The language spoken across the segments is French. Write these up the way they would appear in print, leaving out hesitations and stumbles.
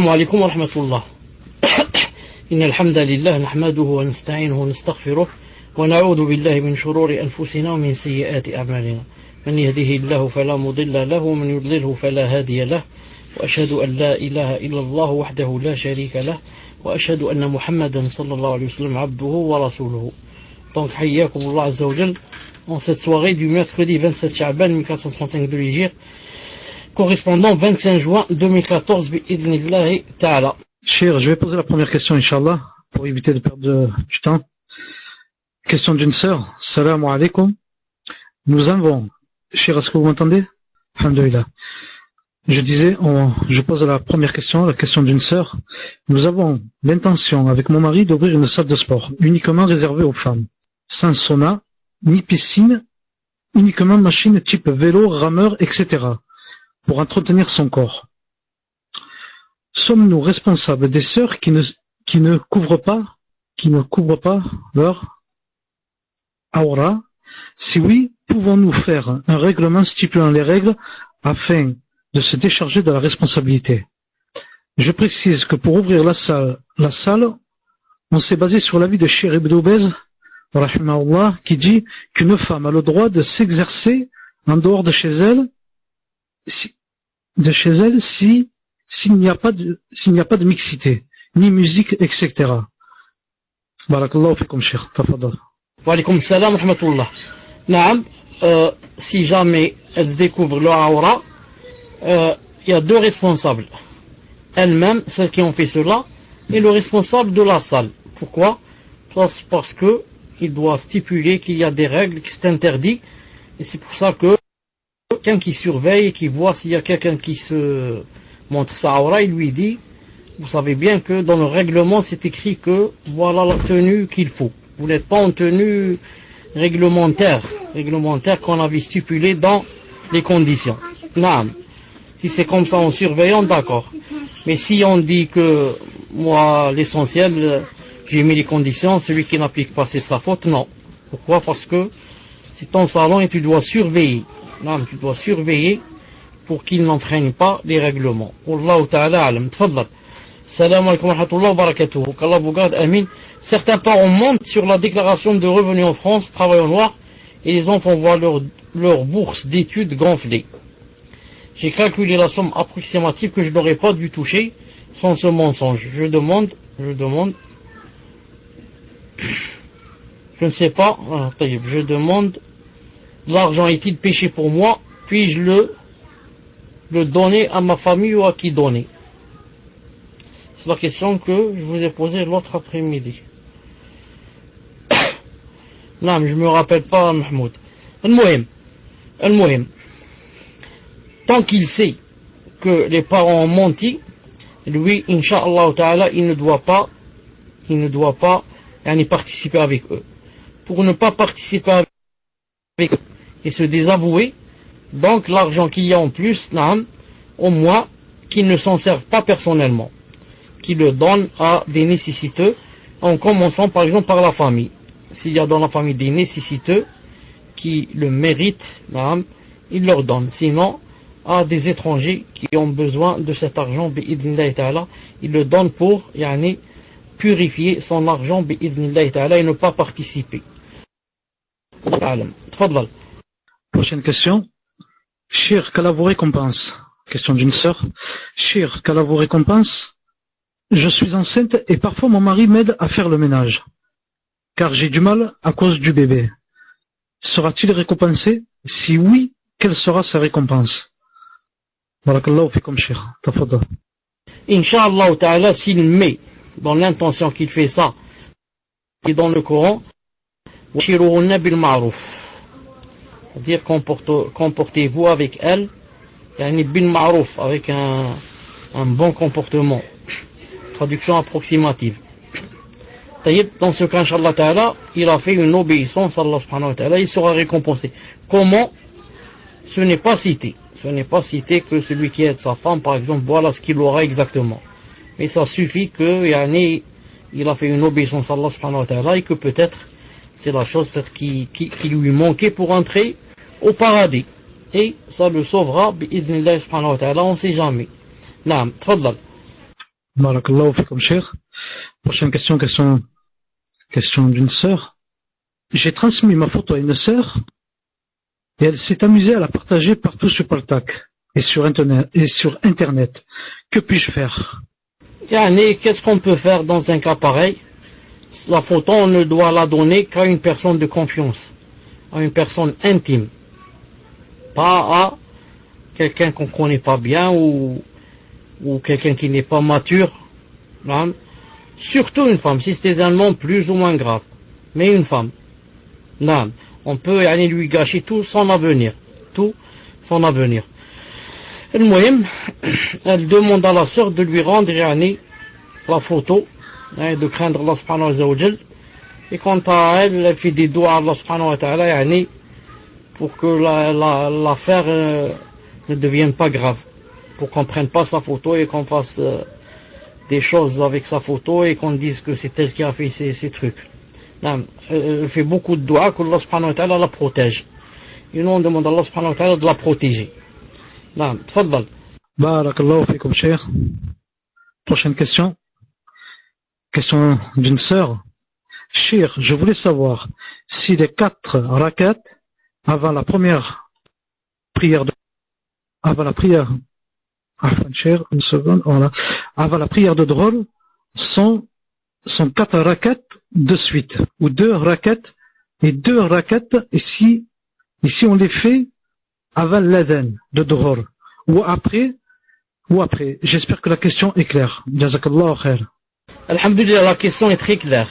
السلام عليكم ورحمة الله. إن الحمد لله نحمده ونستعينه ونستغفره ونعوذ بالله من شرور أنفسنا ومن سيئات أعمالنا. من يهده الله فلا مضل له ومن يضلله فلا هادي له وأشهد أن لا إله إلا الله وحده لا شريك له وأشهد أن محمدا صلى الله عليه وسلم عبده ورسوله. Donc حياكم الله عز وجل en cette soirée du mercredi 27 Sha'ban 1435 de l'Hégire, correspondant 25 juin 2014 bi'idhnillahi ta'ala. Cher, je vais poser la première question, Inch'Allah, pour éviter de perdre du temps. Question d'une sœur. Salam alaikum. Nous avons, cher, est-ce que vous m'entendez? Alhamdulillah. Je disais, je pose la première question, la question d'une sœur. Nous avons l'intention, avec mon mari, d'ouvrir une salle de sport, uniquement réservée aux femmes, sans sauna, ni piscine, uniquement machine type vélo, rameur, etc., pour entretenir son corps. Sommes-nous responsables des sœurs qui ne couvrent pas leur aura? Si oui, pouvons-nous faire un règlement stipulant les règles afin de se décharger de la responsabilité? Je précise que pour ouvrir la salle, on s'est basé sur l'avis de Cheikh Ibn Baz, rahimahullah, qui dit qu'une femme a le droit de s'exercer en dehors de chez elle, s'il n'y a pas de mixité, ni musique, etc. Barakallahu fikum, Cheikh. Tafadal. Wa alaykoum salam wa rahmatullah. Naam, si jamais elle découvre leur aura, il y a deux responsables. Elle-même, celles qui ont fait cela, et le responsable de la salle. Pourquoi? Parce que il doit stipuler qu'il y a des règles, que c'est interdit, et c'est pour ça que quelqu'un qui surveille, qui voit s'il y a quelqu'un qui se montre sa aura, il lui dit, vous savez bien que dans le règlement c'est écrit que voilà la tenue qu'il faut. Vous n'êtes pas en tenue réglementaire qu'on avait stipulée dans les conditions. Non. Si c'est comme ça en surveillant, d'accord. Mais si on dit que moi l'essentiel, j'ai mis les conditions, celui qui n'applique pas c'est sa faute, non. Pourquoi? Parce que c'est ton salon et tu dois surveiller. Non, tu dois surveiller pour qu'il n'entraîne pas les règlements. Wallahu ta'ala alam. Tfadlal. Salam alaikum wa rahmatullahi wa barakatuh. Qu'Allah vous garde, amin. Certains parents montent sur la déclaration de revenus en France, travail en noir, et les enfants voient leur bourse d'études gonflée. J'ai calculé la somme approximative que je n'aurais pas dû toucher sans ce mensonge. Je demande, je ne sais pas, je demande, l'argent est-il péché pour moi? Puis-je le donner à ma famille ou à qui donner? C'est la question que je vous ai posée l'autre après-midi. Non, je me rappelle pas, Mahmoud. Al-Muhim. Tant qu'il sait que les parents ont menti, lui, Inch'Allah Ta'ala, il ne doit pas participer avec eux. Pour ne pas participer avec eux et se désavouer, donc l'argent qu'il y a en plus, au moins qu'il ne s'en serve pas personnellement, qu'il le donne à des nécessiteux, en commençant par exemple par la famille. S'il y a dans la famille des nécessiteux qui le méritent, il leur donne. Sinon, à des étrangers qui ont besoin de cet argent, il le donne pour purifier son argent et ne pas participer. Prochaine question. Cheikh, qu'Allah vous récompense. Question d'une sœur. Cheikh, qu'Allah vous récompense. Je suis enceinte et parfois mon mari m'aide à faire le ménage, car j'ai du mal à cause du bébé. Sera-t-il récompensé? Si oui, quelle sera sa récompense? Barakallahu fikum, Cheikh. Tafadal. Inch'Allah Ta'ala, s'il met dans l'intention qu'il fait ça, et dans le Coran, c'est-à-dire comportez-vous avec elle, bil ma'rouf, avec un bon comportement. Traduction approximative. Dans ce cas, Inch'Allah Ta'ala, il a fait une obéissance à Allah subhanahu wa ta'ala, il sera récompensé. Comment? Ce n'est pas cité. Ce n'est pas cité que celui qui aide sa femme, par exemple, voilà ce qu'il aura exactement. Mais ça suffit que, il a fait une obéissance à Allah subhanahu wa ta'ala et que peut-être c'est la chose qui lui manquait pour entrer au paradis. Et ça le sauvera, bi'idhnillah subhanahu wa ta'ala, on ne sait jamais. Naam, tfaddal. Barakallahu fikum, cher. Prochaine question d'une sœur. J'ai transmis ma photo à une sœur et elle s'est amusée à la partager partout sur Paltak et sur Internet. Que puis-je faire? Yani, qu'est-ce qu'on peut faire dans un cas pareil? La photo, on ne doit la donner qu'à une personne de confiance, à une personne intime, pas à quelqu'un qu'on ne connaît pas bien ou quelqu'un qui n'est pas mature. Hein? Surtout une femme, si c'est un nom plus ou moins grave, mais une femme. Non, on peut aller lui gâcher tout son avenir. Le moyen, elle demande à la sœur de lui rendre la photo, de craindre Allah subhanahu wa ta'ala. Et quant à elle, elle fait des doigts à Allah subhanahu wa ta'ala pour que l'affaire ne devienne pas grave, pour qu'on ne prenne pas sa photo et qu'on fasse des choses avec sa photo et qu'on dise que c'est elle qui a fait ces trucs. Non, elle fait beaucoup de doigts que Allah subhanahu wa ta'ala la protège. Et nous on demande à Allah subhanahu wa ta'ala de la protéger. Non, tfaddal. Barakallahu fikum, cher. Prochaine question. Question d'une sœur. Cher, je voulais savoir si les 4 rakats avant la prière de Dhuhr sont 4 rakats de suite, ou 2 rakats et 2 rakats ici on les fait avant l'adhan de Dhuhr, ou après. J'espère que la question est claire. Jazakallahu khair. Alhamdulillah, la question est très claire.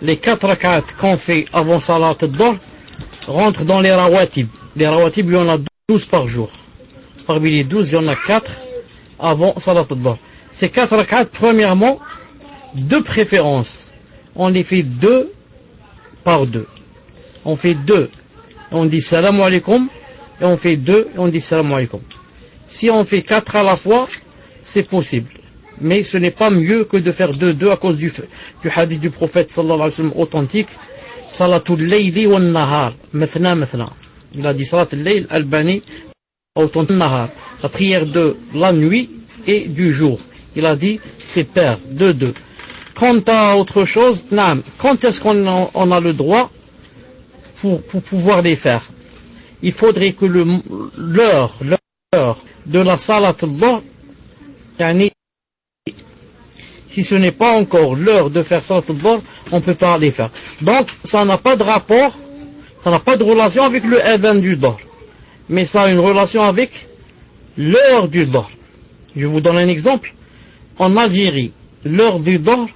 Les 4 rakats qu'on fait avant Salat al-Dhuhr rentrent dans les rawatib. Les rawatib, il y en a 12 par jour. Parmi les 12, il y en a 4 avant Salat al-Dhuhr. Ces 4 rakats, premièrement, de préférence, on les fait 2 par 2. On fait 2, on dit salam alaikum, et on fait 2, et on dit salam alaikum. Si on fait 4 à la fois, c'est possible. Mais ce n'est pas mieux que de faire 2 à cause du hadith du prophète sallallahu alayhi wa sallam authentique. Salatul layli wa nahar, mathna. Il a dit salatul layl albani authentique nahar. La prière de la nuit et du jour. Il a dit c'est pair, 2. Quant à autre chose, quand est-ce qu'on a le droit pour pouvoir les faire? Il faudrait que l'heure de la salat al-Dhuhr, si ce n'est pas encore l'heure de faire salat al-Dhuhr, on ne peut pas les faire. Donc, ça n'a pas de rapport, ça n'a pas de relation avec le adhan du Dhuhr, mais ça a une relation avec l'heure du Dhuhr. Je vous donne un exemple. En Algérie, l'heure du Dhuhr,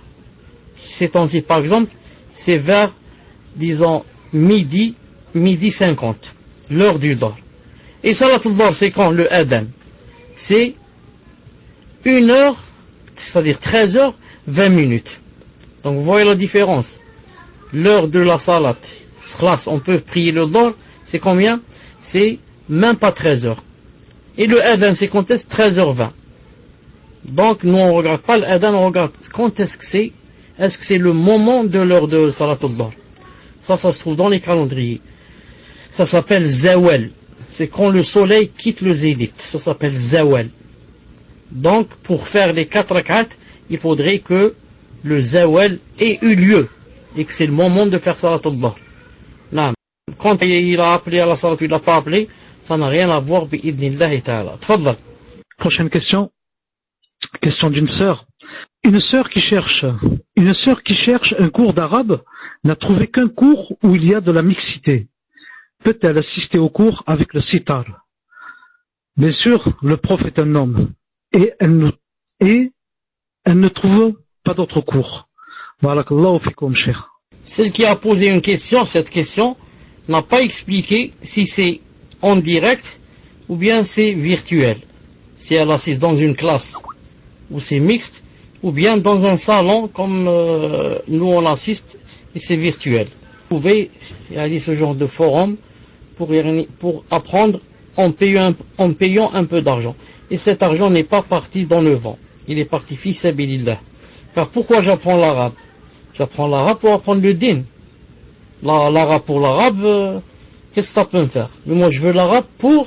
c'est par exemple, c'est vers, disons, midi 50, l'heure du Dhuhr. Et salat al-Dhuhr, c'est quand le adhan? C'est 1 heure, c'est-à-dire 13h, 20 minutes. Donc vous voyez la différence. L'heure de la salat, on peut prier le Dhuhr, c'est combien? C'est même pas 13h. Et le adhan, c'est quand est-ce? 13h20. Donc nous on ne regarde pas le adhan, on regarde quand est-ce que c'est. Est-ce que c'est le moment de l'heure de salat al-Dhuhr? Ça se trouve dans les calendriers. Ça s'appelle zawal. C'est quand le soleil quitte le zénith. Ça s'appelle zawal. Donc, pour faire les 4 rak'at, il faudrait que le zawal ait eu lieu. Et que c'est le moment de faire salat al-Dhuhr. Quand il a appelé à la salat, il n'a pas appelé, ça n'a rien à voir, bi'idnillahi ta'ala. Tfaddal. Prochaine question. Question d'une sœur. Une sœur qui cherche un cours d'arabe n'a trouvé qu'un cours où il y a de la mixité. Peut-elle assister au cours avec le sitar? Bien sûr, le prof est un homme et elle ne trouve pas d'autre cours. Barakallahu fikum, cher. Celle qui a posé cette question n'a pas expliqué si c'est en direct ou bien c'est virtuel. Si elle assiste dans une classe où c'est mixte, ou bien dans un salon comme nous on assiste et c'est virtuel. Vous pouvez aller ce genre de forum pour apprendre en payant un peu d'argent. Et cet argent n'est pas parti dans le vent. Il est parti fi sabilillah. Car pourquoi j'apprends l'arabe? J'apprends l'arabe pour apprendre le din. L'arabe pour l'arabe, qu'est-ce que ça peut me faire? Mais moi je veux l'arabe pour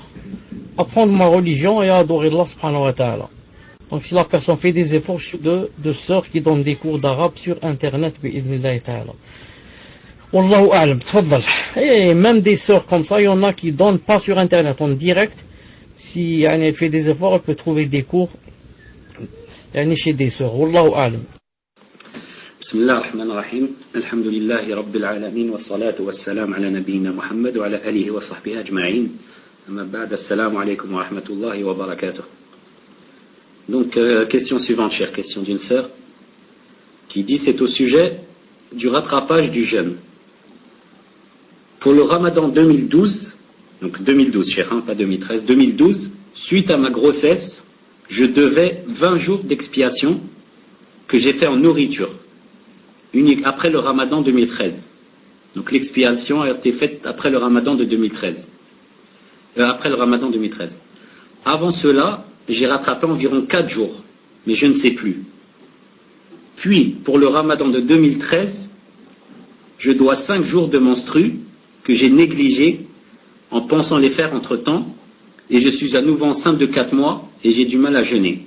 apprendre ma religion et adorer Allah subhanahu wa ta'ala. Donc si la personne fait des efforts de sœurs qui donnent des cours d'arabe sur internet, bi'idhnillahi ta'ala. Wallahu a'lam, tfaddal. Et même des sœurs comme ça, il y en a qui donnent pas sur internet, en direct. Si elle fait des efforts, elle peut trouver des cours chez des sœurs. Wallahu a'lam. بسم الله الرحمن الرحيم الحمد لله رب العالمين والصلاة والسلام على نبينا محمد وعلى آله وصحبه أجمعين أما بعد السلام عليكم ورحمة الله وبركاته. Donc question suivante, chère, question d'une sœur qui dit c'est au sujet du rattrapage du jeûne. Pour le Ramadan 2012, donc 2012 chère, hein, pas 2013, 2012, suite à ma grossesse, je devais 20 jours d'expiation que j'ai fait en nourriture. Unique après le Ramadan 2013. Donc l'expiation a été faite après le Ramadan de 2013. Après le Ramadan 2013. Avant cela, j'ai rattrapé environ 4 jours, mais je ne sais plus. Puis, pour le Ramadan de 2013, je dois 5 jours de menstru que j'ai négligés en pensant les faire entre-temps, et je suis à nouveau enceinte de 4 mois et j'ai du mal à jeûner.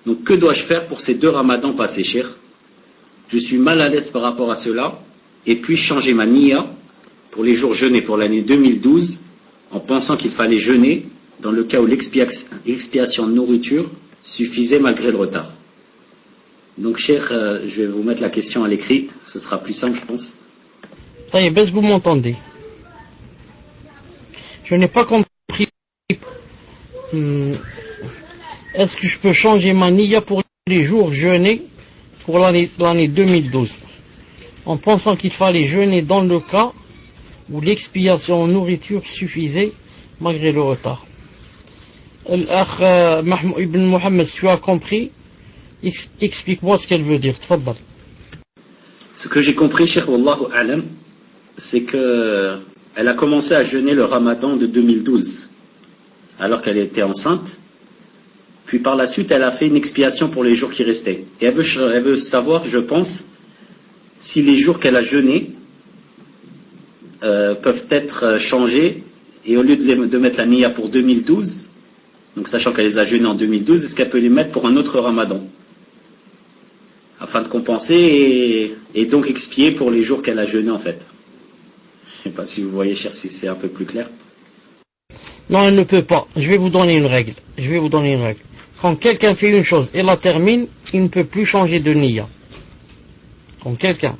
Donc que dois-je faire pour ces 2 Ramadans passés, chers? Je suis mal à l'aise par rapport à cela, et puis changer ma niya pour les jours jeûnés pour l'année 2012, en pensant qu'il fallait jeûner dans le cas où l'expiation de nourriture suffisait malgré le retard. Donc, cher, je vais vous mettre la question à l'écrit, ce sera plus simple, je pense. Ça y est, est-ce que vous m'entendez? Je n'ai pas compris. Est-ce que je peux changer ma niya pour les jours jeûnés pour l'année 2012, en pensant qu'il fallait jeûner dans le cas où l'expiation en nourriture suffisait malgré le retard? Ibn Mohammed, tu as compris? Explique-moi ce qu'elle veut dire. Tfaddal. Ce que j'ai compris, Cheikh Wallahu A'lam, c'est que elle a commencé à jeûner le Ramadan de 2012 alors qu'elle était enceinte. Puis par la suite, elle a fait une expiation pour les jours qui restaient. Et elle veut savoir, je pense, si les jours qu'elle a jeûnés peuvent être changés, et au lieu de mettre la niya pour 2012, donc sachant qu'elle les a jeûnés en 2012, est-ce qu'elle peut les mettre pour un autre Ramadan, afin de compenser et donc expier pour les jours qu'elle a jeûnés en fait. Je ne sais pas si vous voyez, cher, si c'est un peu plus clair. Non, elle ne peut pas. Je vais vous donner une règle. Quand quelqu'un fait une chose et la termine, il ne peut plus changer de niya. Quand quelqu'un,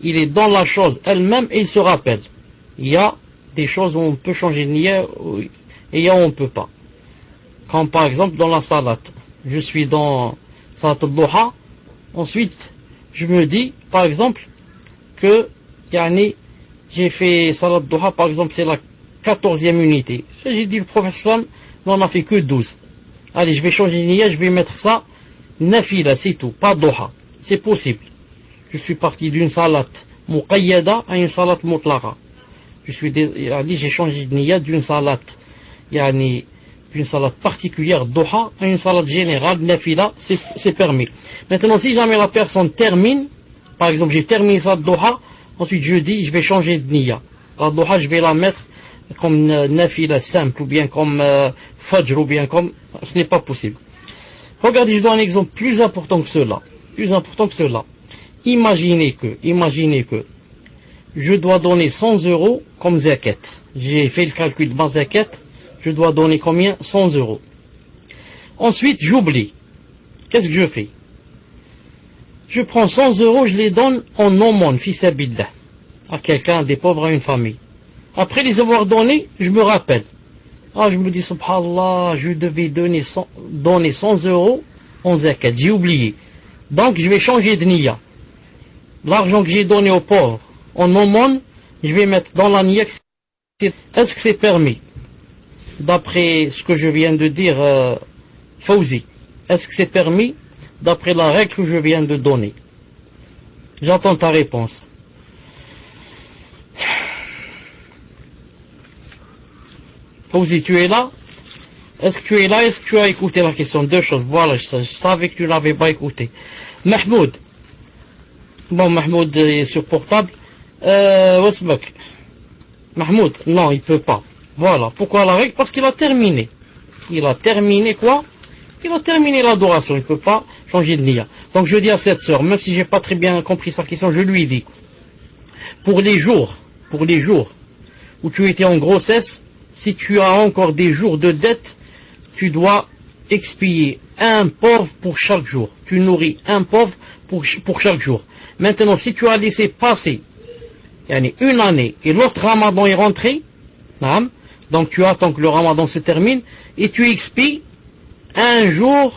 il est dans la chose elle-même et il se rappelle. Il y a des choses où on peut changer de niya et il y a où on ne peut pas. Comme par exemple dans la salat. Je suis dans salat al-duha. Ensuite, je me dis, par exemple, que j'ai fait salat al-duha, par exemple, c'est la 14e unité. J'ai dit, le professeur, on n'en a fait que 12. Allez, je vais changer de niya, je vais mettre ça nafila, c'est tout, pas duha. C'est possible. Je suis parti d'une salat muqayyada à une salat mutlaqa. J'ai changé de niya d'une salat particulière duha à une salat générale nafila, c'est permis. Maintenant, si jamais la personne termine, par exemple, j'ai terminé salat duha, ensuite je dis, je vais changer de niya. La duha, je vais la mettre comme nafila simple, ou bien comme fajr, ou bien comme... Ce n'est pas possible. Regardez, je donne un exemple plus important que cela. Imaginez que je dois donner 100 euros comme zakat. J'ai fait le calcul de ma zakat, je dois donner combien? 100 euros. Ensuite, j'oublie. Qu'est-ce que je fais? Je prends 100 euros, je les donne en aumône, fi sabilillah, à quelqu'un, des pauvres, à une famille. Après les avoir donnés, je me rappelle. Je me dis, subhanallah, je devais donner 100 euros en zakat. J'ai oublié. Donc, je vais changer de niya. L'argent que j'ai donné aux pauvres en aumône, je vais mettre dans la niya. Est-ce que c'est permis? D'après ce que je viens de dire, Fawzi, est-ce que c'est permis d'après la règle que je viens de donner? J'attends ta réponse. Fawzi, tu es là? Est-ce que tu es là? Est-ce que tu as écouté la question? Deux choses. Voilà, je savais que tu n'avais pas écouté. Mahmoud. Bon, Mahmoud est sur portable. Wasbak. Mahmoud, non, il ne peut pas. Voilà. Pourquoi la règle? Parce qu'il a terminé. Il a terminé quoi? il a terminé l'adoration, il ne peut pas changer de niya. Donc je dis à cette sœur, même si j'ai pas très bien compris sa question, je lui dis, pour les jours où tu étais en grossesse, si tu as encore des jours de dette, tu dois expier un pauvre pour chaque jour. Tu nourris un pauvre pour chaque jour. Maintenant, si tu as laissé passer une année et l'autre ramadan est rentré, donc tu attends que le ramadan se termine et tu expies un jour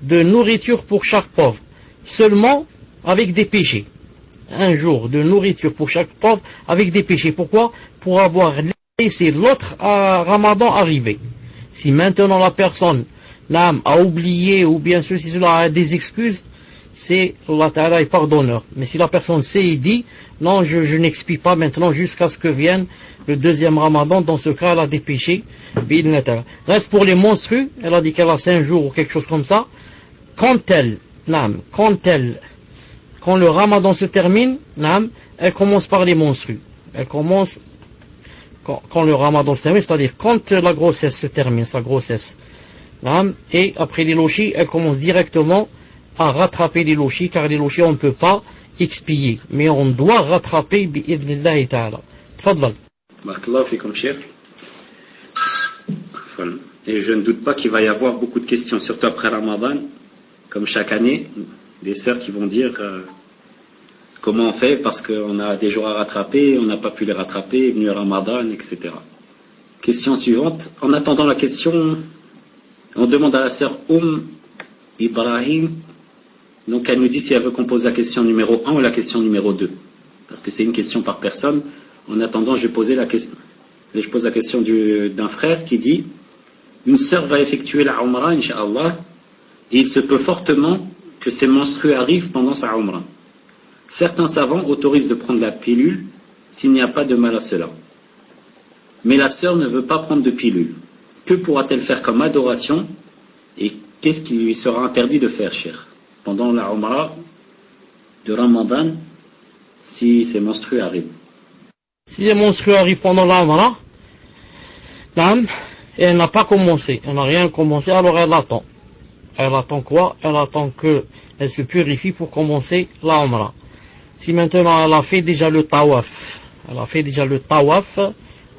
de nourriture pour chaque pauvre, seulement avec des péchés. Un jour de nourriture pour chaque pauvre avec des péchés. Pourquoi? Pour avoir laissé l'autre ramadan arriver. Si maintenant la personne a oublié ou bien ceci, cela a des excuses, c'est Allah Ta'ala est pardonneur. Mais si la personne sait et dit, non, je n'expie pas maintenant jusqu'à ce que vienne le deuxième ramadan, dans ce cas elle a des péchés. Reste pour les menstrues, elle a dit qu'elle a 5 jours ou quelque chose comme ça. Quand le ramadan se termine, elle commence par les menstrues. Elle commence quand le ramadan se termine, c'est-à-dire quand la grossesse se termine, sa grossesse. Et après les lochis, elle commence directement à rattraper les lochis, car les lochis on ne peut pas expier, mais on doit rattraper bi'idhnillahi ta'ala. Tfadlal. Barakallahu fikum, cheikh. Et je ne doute pas qu'il va y avoir beaucoup de questions, surtout après Ramadan, comme chaque année, des sœurs qui vont dire comment on fait parce qu'on a des jours à rattraper, on n'a pas pu les rattraper, venu Ramadan, etc. Question suivante. En attendant la question, on demande à la sœur Ibrahim, donc elle nous dit si elle veut qu'on pose la question numéro 1 ou la question numéro 2, parce que c'est une question par personne. En attendant, je pose la question d'un frère qui dit: une sœur va effectuer la Umrah, Inch'Allah, et il se peut fortement que ses menstrues arrivent pendant sa Umrah. Certains savants autorisent de prendre la pilule s'il n'y a pas de mal à cela. Mais la sœur ne veut pas prendre de pilule. Que pourra-t-elle faire comme adoration et qu'est-ce qui lui sera interdit de faire, cher, pendant la Umrah de Ramadan si ses menstrues arrivent? Si les menstrues arrivent pendant la Umrah, et elle n'a pas commencé, elle n'a rien commencé, alors elle attend. Elle attend quoi? Elle attend qu'elle se purifie pour commencer la Umrah. Si maintenant elle a fait déjà le tawaf,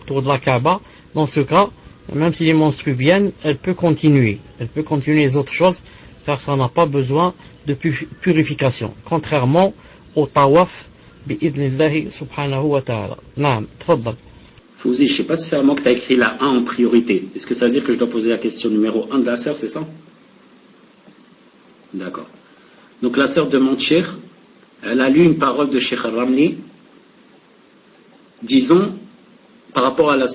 autour de la Kaaba, dans ce cas, même si les menstrues viennent, elle peut continuer les autres choses, car ça n'a pas besoin de purification, contrairement au tawaf bi'idhnillahi subhanahu wa ta'ala. Naam, tfaddal. Fouzi, je ne sais pas si c'est vraiment que tu as écrit la 1 en priorité. Est-ce que ça veut dire que je dois poser la question numéro 1 de la sœur, c'est ça? D'accord. Donc la sœur demande, Cheikh, elle a lu une parole de Cheikh Ramli, disons, par rapport à la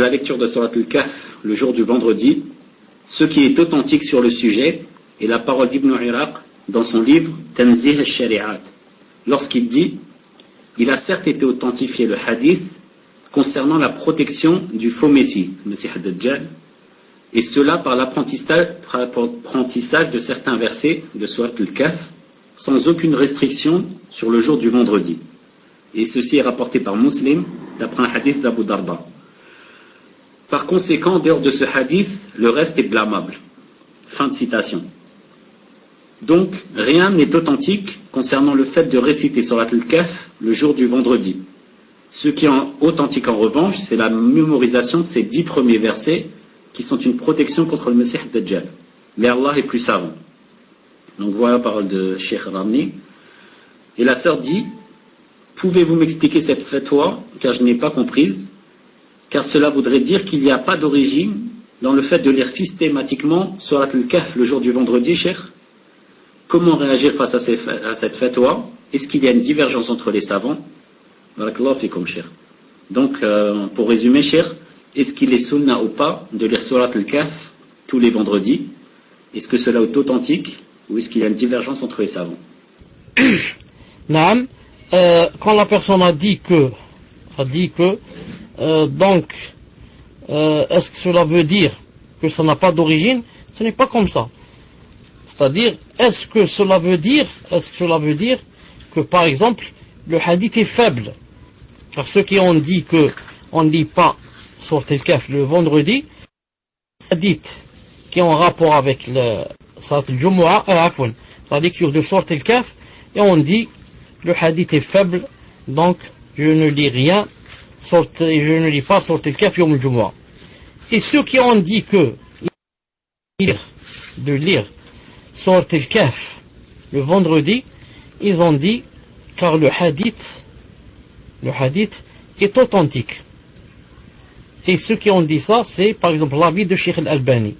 lecture de Surat al-Kahf le jour du vendredi, ce qui est authentique sur le sujet est la parole d'Ibn Iraq dans son livre Tanzih al-Shari'at, lorsqu'il dit: il a certes été authentifié le hadith concernant la protection du faux Messie, Messie ad-Dajjal, et cela par l'apprentissage de certains versets de Surat al-Kahf sans aucune restriction sur le jour du vendredi. Et ceci est rapporté par Muslim d'après un hadith d'Abu Darda. Par conséquent, en dehors de ce hadith, le reste est blâmable. Fin de citation. Donc, rien n'est authentique concernant le fait de réciter Surat al-Kahf le jour du vendredi. Ce qui est authentique en revanche, c'est la mémorisation de ces 10 premiers versets qui sont une protection contre le Messie Dajjal. Mais Allah est plus savant. Donc voilà la parole de Cheikh Ramni. Et la sœur dit: pouvez-vous m'expliquer cette fatwa, car je n'ai pas comprise, car cela voudrait dire qu'il n'y a pas d'origine dans le fait de lire systématiquement Surat al-Kahf le jour du vendredi, Cheikh. Comment réagir face à cette fatwa? Est-ce qu'il y a une divergence entre les savants? Barakallahu fikum, Cheikh. Donc, pour résumer, Cheikh, est-ce qu'il est sunna ou pas de lire Surat al-Kahf tous les vendredis? Est-ce que cela est authentique ou est-ce qu'il y a une divergence entre les savants? Naam, quand la personne a dit que donc est-ce que cela veut dire que ça n'a pas d'origine? Ce n'est pas comme ça. C'est-à-dire, est-ce que cela veut dire que par exemple le hadith est faible? Car ceux qui ont dit que on ne lit pas Surat al-Kahf le vendredi, le hadith qui ont rapport avec le Salat al-Jumu'ah, c'est-à-dire qui de sorte al-Kaf, et on dit le hadith est faible, donc je ne lis rien, je ne lis pas sorte al-Kaf yawm al-Jumu'ah. Et ceux qui ont dit que de lire sorte al-Kaf le vendredi, ils ont dit car le hadith est authentique. Et ceux qui ont dit ça, c'est par exemple l'avis de Cheikh Al-Albani.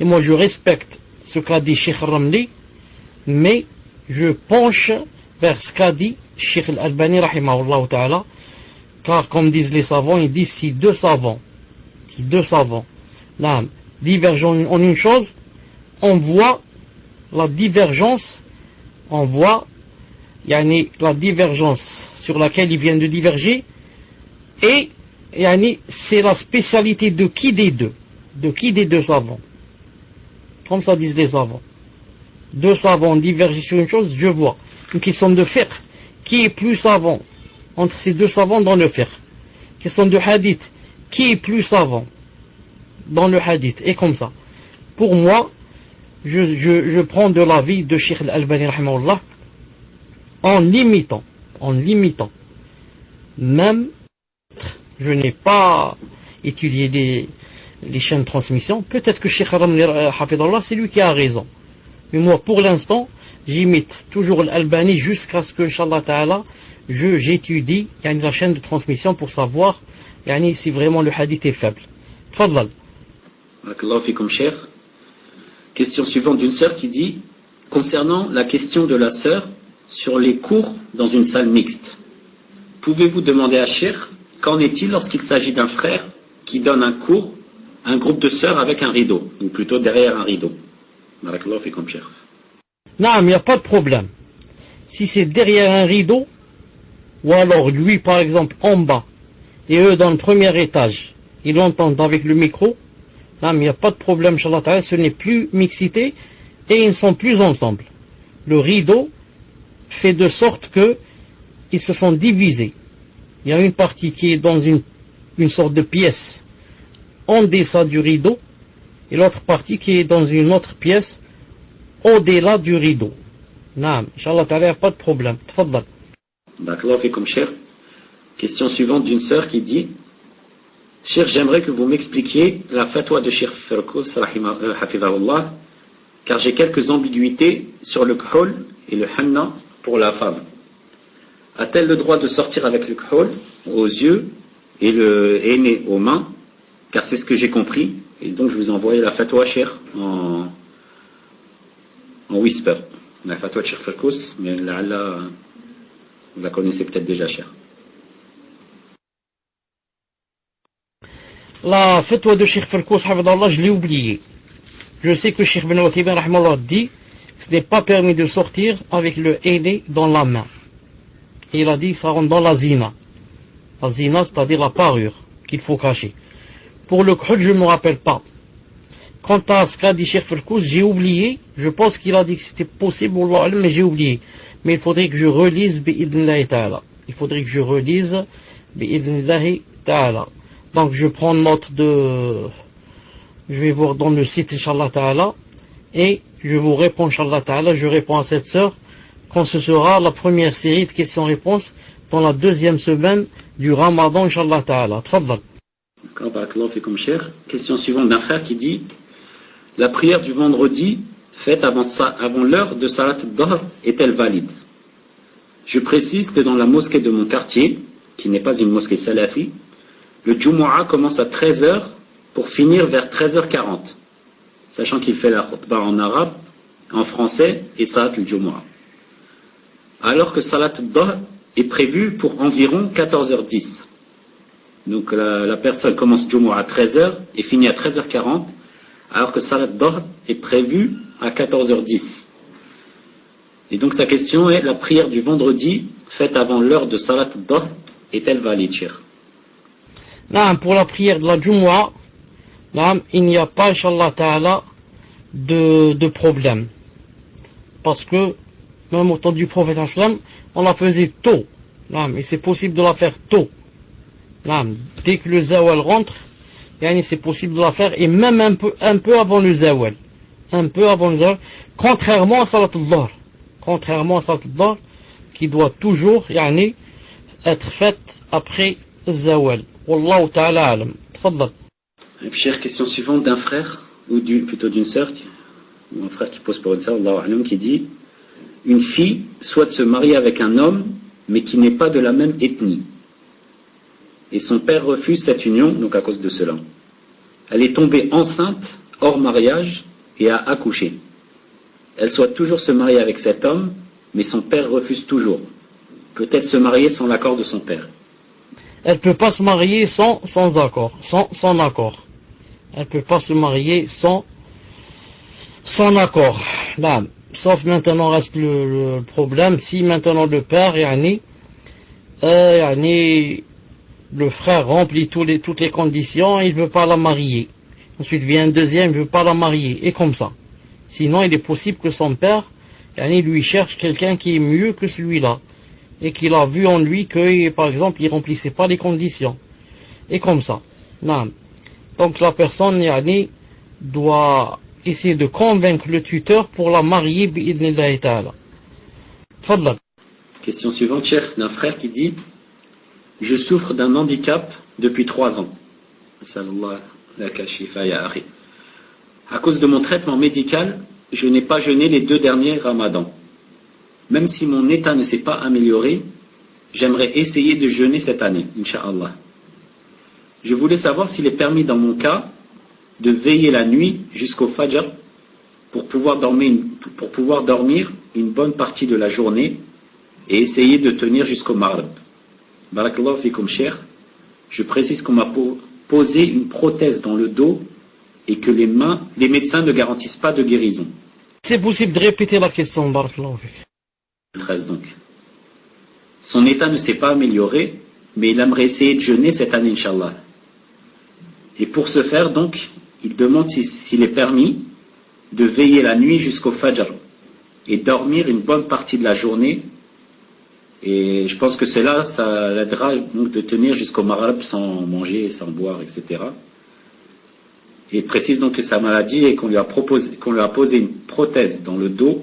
Et moi je respecte ce qu'a dit Cheikh Ramli, mais je penche vers ce qu'a dit Cheikh Al-Albani rahimahullah ta'ala, car comme disent les savants, ils disent si deux savants là, divergent en une chose, on voit la divergence, la divergence sur laquelle ils viennent de diverger, et c'est la spécialité de qui des deux savants. Comme ça disent les savants. Deux savants divergent sur une chose, je vois. Une question de fiqh, qui est plus savant entre ces deux savants dans le fiqh. Question de hadith, qui est plus savant dans le hadith, et comme ça. Pour moi, je prends de l'avis de Cheikh Al-Albani rahimahullah en limitant. Même, je n'ai pas étudié les chaînes de transmission. Peut-être que Cheikh Ramli hafidallah, c'est lui qui a raison. Mais moi, pour l'instant, j'imite toujours l'Albani jusqu'à ce que, Inch'Allah Ta'ala, j'étudie la chaîne de transmission pour savoir si vraiment le hadith est faible. Tfadlal. Barakallahu fikum, Cheikh. Question suivante d'une sœur qui dit concernant la question de la sœur sur les cours dans une salle mixte. Pouvez-vous demander à Cheikh qu'en est-il lorsqu'il s'agit d'un frère qui donne un cours à un groupe de sœurs avec un rideau, ou plutôt derrière un rideau? Barakallahu fikum, Cheikh. Non, il n'y a pas de problème. Si c'est derrière un rideau, ou alors lui par exemple en bas, et eux dans le premier étage, ils l'entendent avec le micro, non, il n'y a pas de problème, Inch'Allah Ta'ala, ce n'est plus mixité, et ils ne sont plus ensemble. Le rideau fait de sorte que ils se sont divisés. Il y a une partie qui est dans une sorte de pièce en deçà du rideau, et l'autre partie qui est dans une autre pièce au-delà du rideau. Non, Inch'Allah Ta'ala, il n'y a pas de problème. Tfaddal. Barakallahu fikum, Cheikh. Question suivante d'une sœur qui dit Cheikh, j'aimerais que vous m'expliquiez la fatwa de Cheikh Firkous hafidahullah, car j'ai quelques ambiguïtés sur le khol et le hanna pour la femme. A-t-elle le droit de sortir avec le khol aux yeux et le henné aux mains? Car c'est ce que j'ai compris, et donc je vous envoie la fatwa, Cheikh, en whisper. La fatwa de Cheikh Firkous, mais là, vous la connaissez peut-être déjà, Cheikh. La fatwa de Cheikh Firkous, je l'ai oublié. Je sais que Cheikh Ben Wathibin dit que ce n'est pas permis de sortir avec le henné dans la main. Et il a dit que ça rentre dans la zina. La zina, c'est-à-dire la parure qu'il faut cacher. Pour le khul, je ne me rappelle pas. Quant à ce qu'a dit Cheikh Firkous, j'ai oublié. Je pense qu'il a dit que c'était possible, mais j'ai oublié. Mais il faudrait que je relise bi'idnillahi ta'ala. Donc je prends note je vais voir dans le site Inch'Allah Ta'ala, et je vous réponds Inch'Allah Ta'ala, je réponds à cette sœur quand ce sera la première série de questions-réponses dans la deuxième semaine du Ramadan Inch'Allah Ta'ala. Tfaddal. Barakallahu fikum, Cheikh. Question suivante d'un frère qui dit la prière du vendredi faite avant l'heure de Salat al-Dahr est-elle valide? Je précise que dans la mosquée de mon quartier, qui n'est pas une mosquée salafi, le Jumu'ah commence à 13h pour finir vers 13h40, sachant qu'il fait la khutbah en arabe, en français et Salat al-Jumu'ah. Alors que Salat al-Dahr est prévu pour environ 14h10. Donc la personne commence Jumu'ah à 13h et finit à 13h40, alors que Salat al-Dahr est prévu à 14h10. Et donc ta question est, la prière du vendredi faite avant l'heure de Salat al-Dahr est-elle valide, Cheikh? Non, pour la prière de la Jumu'ah, il n'y a pas, Inch'Allah Ta'ala, de problème. Parce que, même au temps du prophète Islam, on la faisait tôt. Et c'est possible de la faire tôt. Dès que le zawal rentre, c'est possible de la faire, et même un peu avant le zawal. Un peu avant le zawal, contrairement à Salat al-Dhuhr. Contrairement à Salat al-Dhuhr, qui doit toujours être faite après le zawal. Wallahu ta'ala alam. Tfaddal. Chère, question suivante d'un frère, ou plutôt d'une sœur, ou un frère qui pose pour une sœur, Allahu alam, qui dit: une fille souhaite se marier avec un homme, mais qui n'est pas de la même ethnie. Et son père refuse cette union, donc à cause de cela. Elle est tombée enceinte, hors mariage, et a accouché. Elle souhaite toujours se marier avec cet homme, mais son père refuse toujours. Peut-elle se marier sans l'accord de son père? Elle ne peut pas se marier sans accord, sans accord. Elle ne peut pas se marier sans accord. Là, sauf maintenant reste le problème, si maintenant le père, le frère remplit toutes les conditions, il ne veut pas la marier. Ensuite vient un deuxième, il ne veut pas la marier, et comme ça. Sinon, il est possible que son père, lui cherche quelqu'un qui est mieux que celui-là, et qu'il a vu en lui que, par exemple, il ne remplissait pas les conditions. Et comme ça. Non. Donc la personne, doit essayer de convaincre le tuteur pour la marier, bi'idnillahi ta'ala. Fadlak. Question suivante, cher, d'un frère qui dit: je souffre d'un handicap depuis 3 ans. À cause de mon traitement médical, je n'ai pas jeûné les 2 derniers ramadans. Même si mon état ne s'est pas amélioré, j'aimerais essayer de jeûner cette année, Inch'Allah. Je voulais savoir s'il est permis dans mon cas de veiller la nuit jusqu'au Fajr pour pouvoir dormir une bonne partie de la journée et essayer de tenir jusqu'au Maghrib. Barakallahu fikum, cher. Je précise qu'on m'a posé une prothèse dans le dos et que les médecins ne garantissent pas de guérison. C'est possible de répéter la question, Barakallahu fikum. 13 donc. Son état ne s'est pas amélioré, mais il aimerait essayer de jeûner cette année, Inch'Allah. Et pour ce faire, donc, il demande s'il est permis de veiller la nuit jusqu'au Fajr et dormir une bonne partie de la journée. Et je pense que cela, ça l'aidera donc de tenir jusqu'au Maghrib sans manger, sans boire, etc. Et il précise donc que sa maladie est qu'on lui a posé une prothèse dans le dos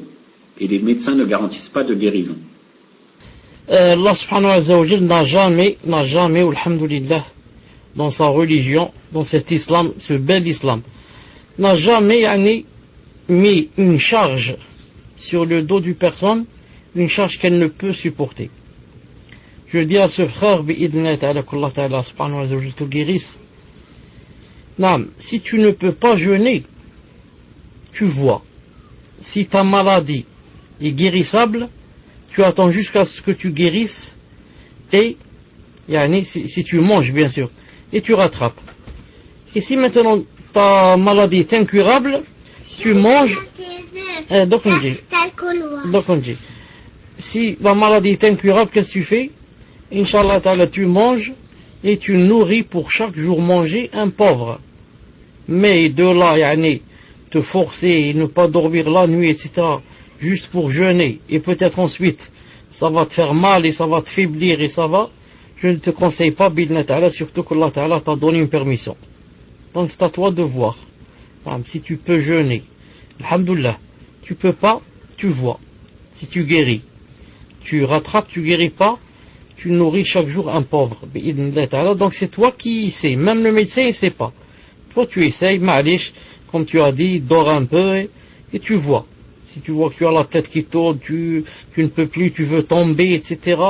et les médecins ne garantissent pas de guérison. Allah subhanahu wa ta'ala n'a jamais, alhamdulillah, dans sa religion, dans cet islam, ce bel islam, n'a jamais mis une charge sur le dos d'une personne, une charge qu'elle ne peut supporter. Je dis à ce frère, bi'idnillah ta'ala, qu'Allah ta'ala subhanahu wa ta'ala te guérisse. Non, si tu ne peux pas jeûner, tu vois. Si ta maladie est guérissable, tu attends jusqu'à ce que tu guérisses et, si tu manges bien sûr, et tu rattrapes. Et si maintenant ta maladie est incurable, tu manges. Si la maladie est incurable, qu'est-ce que tu fais? Inch'Allah ta'ala, tu manges et tu nourris pour chaque jour manger un pauvre. Mais de là, te forcer et ne pas dormir la nuit, etc., juste pour jeûner, et peut-être ensuite, ça va te faire mal et ça va te faiblir et ça va, je ne te conseille pas, bidna ta'ala, surtout que Allah ta'ala t'a donné une permission. Donc c'est à toi de voir. Si tu peux jeûner, alhamdoulilah, tu peux pas, tu vois. Si tu guéris, tu rattrapes, tu guéris pas, tu nourris chaque jour un pauvre, bidna ta'ala. Donc c'est toi qui sais, même le médecin il sait pas. Toi tu essayes, ma'alish, comme tu as dit, dors un peu et tu vois. Si tu vois que tu as la tête qui tourne, tu ne peux plus, tu veux tomber, etc.,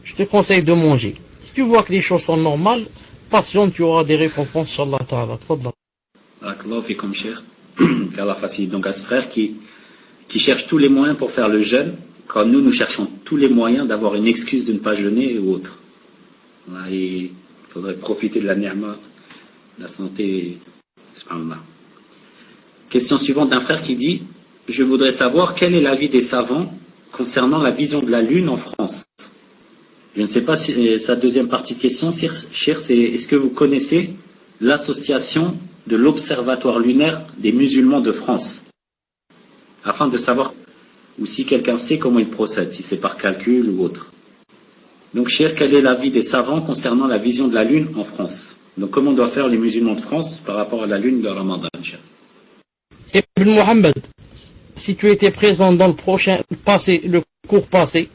je te conseille de manger. Si tu vois que les choses sont normales, patiente, tu auras des récompenses, Inch'Allah ta'ala. Barakallahu fikum, cher. qu'Allah facilite donc à ce frère qui cherche tous les moyens pour faire le jeûne, quand nous cherchons tous les moyens d'avoir une excuse de ne pas jeûner ou autre. Voilà, il faudrait profiter de la ni'ma, de la santé. Subhanallah. Question suivante d'un frère qui dit: je voudrais savoir quel est l'avis des savants concernant la vision de la Lune en France. Je ne sais pas si sa deuxième partie de question, cher, c'est est-ce que vous connaissez l'association de l'Observatoire lunaire des musulmans de France, afin de savoir, ou si quelqu'un sait comment il procède, si c'est par calcul ou autre. Donc, cher, quel est l'avis des savants concernant la vision de la Lune en France? Donc comment doivent faire les musulmans de France par rapport à la lune de Ramadan? Ibn Mohammed, si tu étais présent dans le cours passé,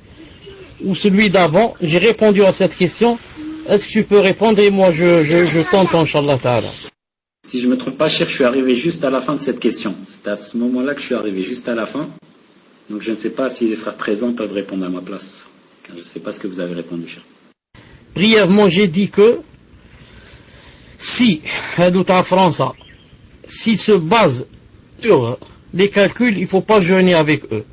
ou celui d'avant, j'ai répondu à cette question. Est-ce que tu peux répondre et moi je tente, Inch'Allah Ta'ala. Si je ne me trompe pas, cher, je suis arrivé juste à la fin de cette question. C'est à ce moment-là que je suis arrivé, juste à la fin. Donc je ne sais pas si les frères présents peuvent répondre à ma place. Car je ne sais pas ce que vous avez répondu, cher. Brièvement, j'ai dit que si s'ils se basent sur les calculs, il ne faut pas jeûner avec eux.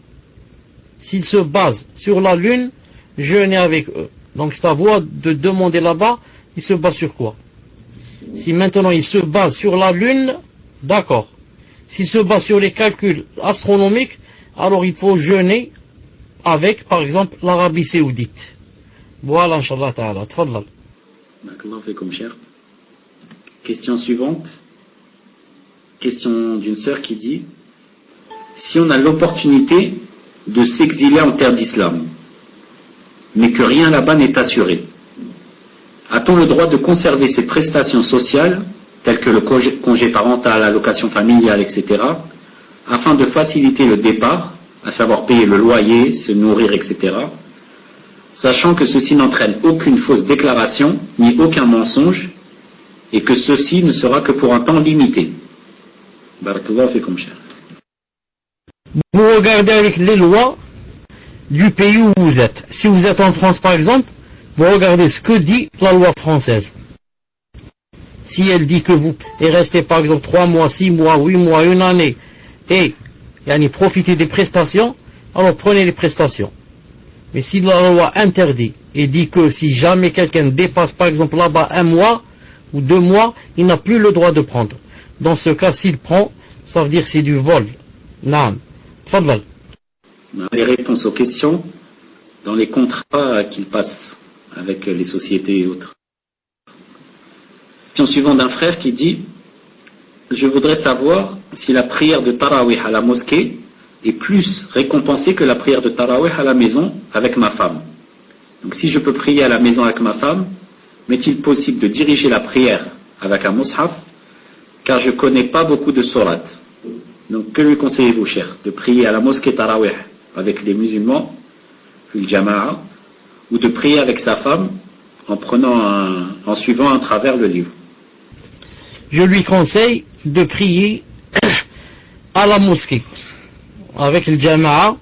S'ils se basent sur la lune, jeûner avec eux. Donc c'est à vous de demander là-bas, ils se basent sur quoi? Si maintenant ils se basent sur la lune, d'accord. S'ils se basent sur les calculs astronomiques, alors il faut jeûner avec, par exemple, l'Arabie Saoudite. Voilà, Inch'Allah Ta'ala. Tfadlal. Barakallahu fikum, cher. Question suivante. Question d'une sœur qui dit: si on a l'opportunité de s'exiler en terre d'islam, mais que rien là-bas n'est assuré, a-t-on le droit de conserver ces prestations sociales, telles que le congé parental, l'allocation familiale, etc., afin de faciliter le départ, à savoir payer le loyer, se nourrir, etc., sachant que ceci n'entraîne aucune fausse déclaration, ni aucun mensonge, et que ceci ne sera que pour un temps limité? Barakallahu fikum, cher. Vous regardez avec les lois du pays où vous êtes. Si vous êtes en France, par exemple, vous regardez ce que dit la loi française. Si elle dit que vous restez, par exemple, 3 mois, 6 mois, 8 mois, 1 année, et profitez des prestations, alors prenez les prestations. Mais si la loi interdit et dit que si jamais quelqu'un dépasse, par exemple, là-bas 1 mois ou 2 mois, il n'a plus le droit de prendre. Dans ce cas, s'il prend, ça veut dire que c'est du vol. Naam. Fadlal. Les réponses aux questions dans les contrats qu'ils passent avec les sociétés et autres. Question suivante d'un frère qui dit: je voudrais savoir si la prière de Tarawih à la mosquée est plus récompensée que la prière de Tarawih à la maison avec ma femme. Donc si je peux prier à la maison avec ma femme, m'est-il possible de diriger la prière avec un mushaf, car je ne connais pas beaucoup de sourates. Donc que lui conseillez-vous, cher? De prier à la mosquée Tarawih avec les musulmans, le jama'a, ou de prier avec sa femme en suivant à travers le livre? Je lui conseille de prier à la mosquée avec le jama'a,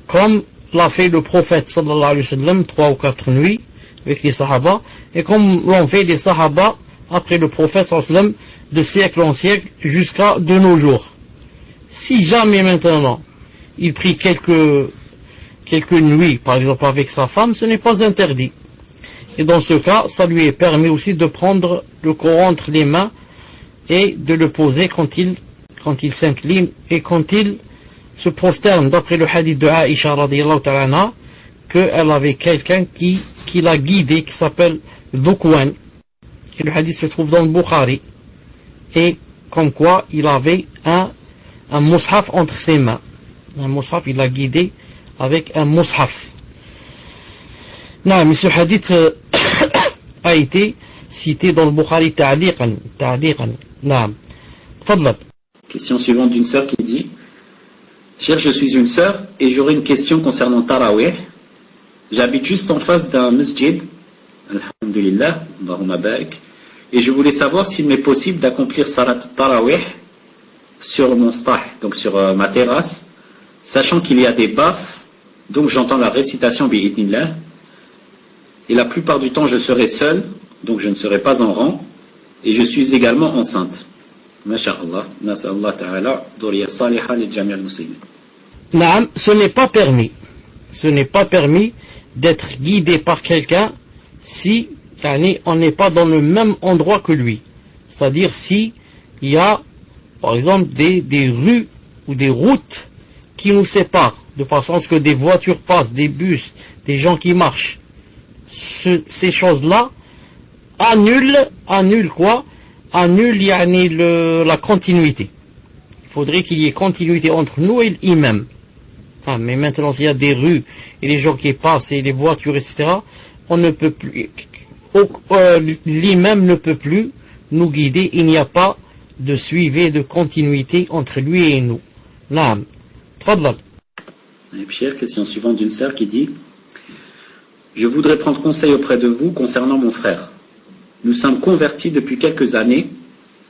comme l'a fait le prophète sallallahu alayhi wa sallam 3 ou 4 nuits avec les sahaba, et comme l'ont fait les sahaba après le prophète sallallahu alayhi wa sallam de siècle en siècle jusqu'à de nos jours. Si jamais maintenant il prie quelques nuits, par exemple avec sa femme, ce n'est pas interdit. Et dans ce cas, ça lui est permis aussi de prendre le Coran entre les mains et de le poser quand il s'incline et quand il se prosterne, d'après le hadith de Aïcha radiyallahu ta'ala anha, qu'elle avait quelqu'un qui l'a guidé, qui s'appelle Dhukwan. Et le hadith se trouve dans le Bukhari. Et comme quoi il avait un mushaf entre ses mains. Un mushaf, il l'a guidé avec un mushaf. Non, mais ce hadith a été cité dans le Bukhari ta'liqan. Non. Fadlat. Question suivante d'une sœur qui dit: cher, je suis une sœur et j'aurais une question concernant Tarawih. J'habite juste en face d'un masjid, alhamdulillah, Allahumma barik, et je voulais savoir s'il m'est possible d'accomplir Salat Tarawih sur mon stah, donc sur ma terrasse, sachant qu'il y a des baffes, donc j'entends la récitation bi'idnillah, et la plupart du temps je serai seul, donc je ne serai pas en rang, et je suis également enceinte. Masha'Allah, nas'Allah ta'ala, duriya salihah li jami' al-muslimin. Naam, ce n'est pas permis. Ce n'est pas permis d'être guidé par quelqu'un si on n'est pas dans le même endroit que lui. C'est-à-dire si il y a, par exemple, des rues ou des routes qui nous séparent, de façon à ce que des voitures passent, des bus, des gens qui marchent. Ces choses-là annulent quoi? Annulent la continuité. Il faudrait qu'il y ait continuité entre nous et l'imam. Mais maintenant, s'il y a des rues et les gens qui passent et les voitures, etc., on ne peut plus l'imam ne peut plus nous guider, il n'y a pas de suivi, de continuité entre lui et nous. Naam. Tfadlal. Question suivante d'une sœur qui dit: je voudrais prendre conseil auprès de vous concernant mon frère. Nous sommes convertis depuis quelques années